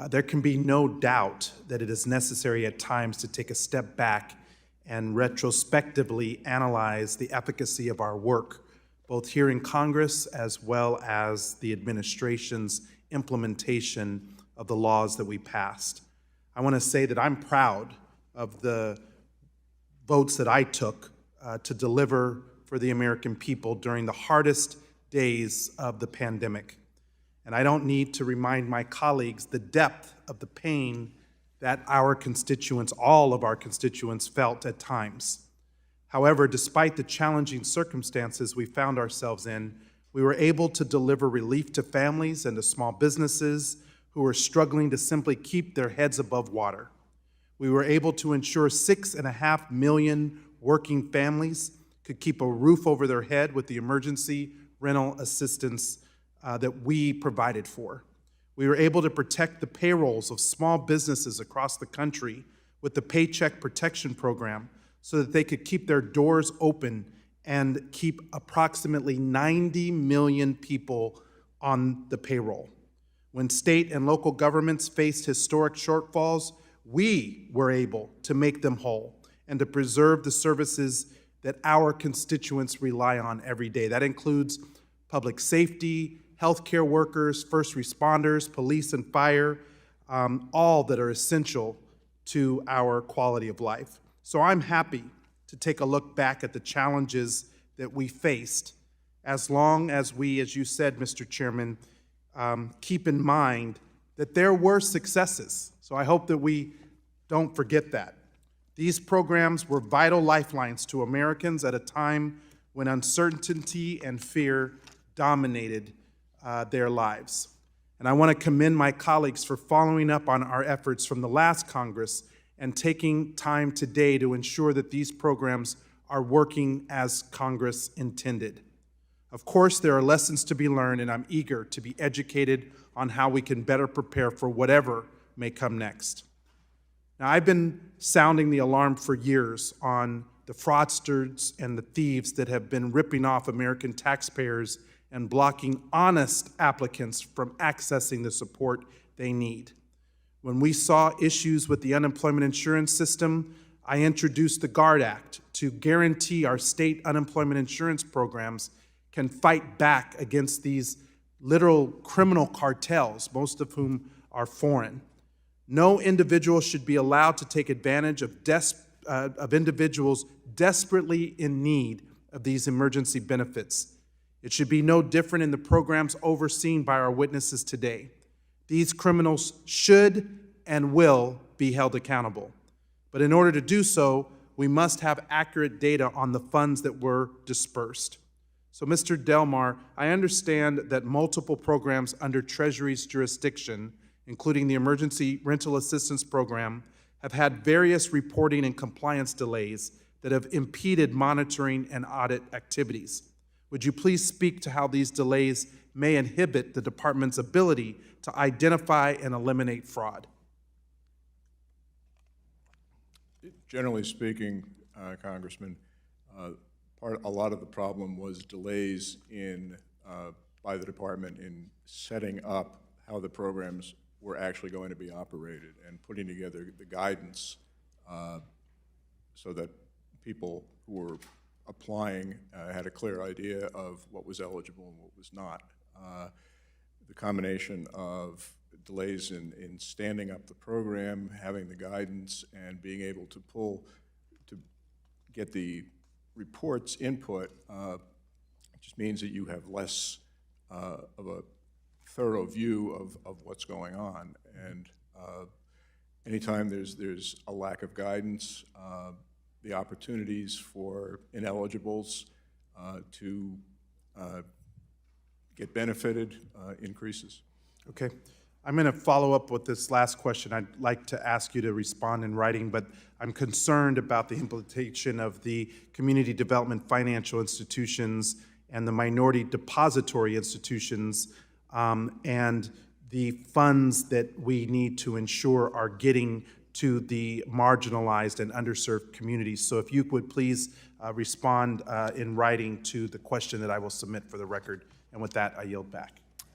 There can be no doubt that it is necessary at times to take a step back and retrospectively analyze the efficacy of our work, both here in Congress as well as the administration's implementation of the laws that we passed. I want to say that I'm proud of the votes that I took to deliver for the American people during the hardest days of the pandemic. And I don't need to remind my colleagues the depth of the pain that our constituents, all of our constituents, felt at times. However, despite the challenging circumstances we found ourselves in, we were able to deliver relief to families and to small businesses who were struggling to simply keep their heads above water. We were able to ensure 6.5 million working families could keep a roof over their head with the emergency rental assistance that we provided for. We were able to protect the payrolls of small businesses across the country with the Paycheck Protection Program so that they could keep their doors open and keep approximately 90 million people on the payroll. When state and local governments faced historic shortfalls, we were able to make them whole and to preserve the services that our constituents rely on every day. That includes public safety, healthcare workers, first responders, police and fire, all that are essential to our quality of life. So I'm happy to take a look back at the challenges that we faced, as long as we, as you said, Mr. Chairman, keep in mind that there were successes. So I hope that we don't forget that. These programs were vital lifelines to Americans at a time when uncertainty and fear dominated their lives. And I want to commend my colleagues for following up on our efforts from the last Congress and taking time today to ensure that these programs are working as Congress intended. Of course, there are lessons to be learned, and I'm eager to be educated on how we can better prepare for whatever may come next. Now, I've been sounding the alarm for years on the fraudsters and the thieves that have been ripping off American taxpayers and blocking honest applicants from accessing the support they need. When we saw issues with the unemployment insurance system, I introduced the GUARD Act to guarantee our state unemployment insurance programs can fight back against these literal criminal cartels, most of whom are foreign. No individual should be allowed to take advantage of individuals desperately in need of these emergency benefits. It should be no different in the programs overseen by our witnesses today. These criminals should and will be held accountable. But in order to do so, we must have accurate data on the funds that were dispersed. So, Mr. Delmar, I understand that multiple programs under Treasury's jurisdiction, including the Emergency Rental Assistance Program, have had various reporting and compliance delays that have impeded monitoring and audit activities. Would you please speak to how these delays may inhibit the department's ability to identify and eliminate fraud? Generally speaking, Congressman, a lot of the problem was delays by the department in setting up how the programs were actually going to be operated and putting together the guidance so that people who were applying had a clear idea of what was eligible and what was not. The combination of delays in standing up the program, having the guidance, and being able to get the reports input just means that you have less of a thorough view of what's going on. And anytime there's a lack of guidance, the opportunities for ineligibles to get benefited increases. Okay. I'm going to follow up with this last question. I'd like to ask you to respond in writing, but I'm concerned about the implementation of the community development financial institutions and the minority depository institutions and the funds that we need to ensure are getting to the marginalized and underserved communities. So if you would please respond in writing to the question that I will submit for the record. And with that, I yield back.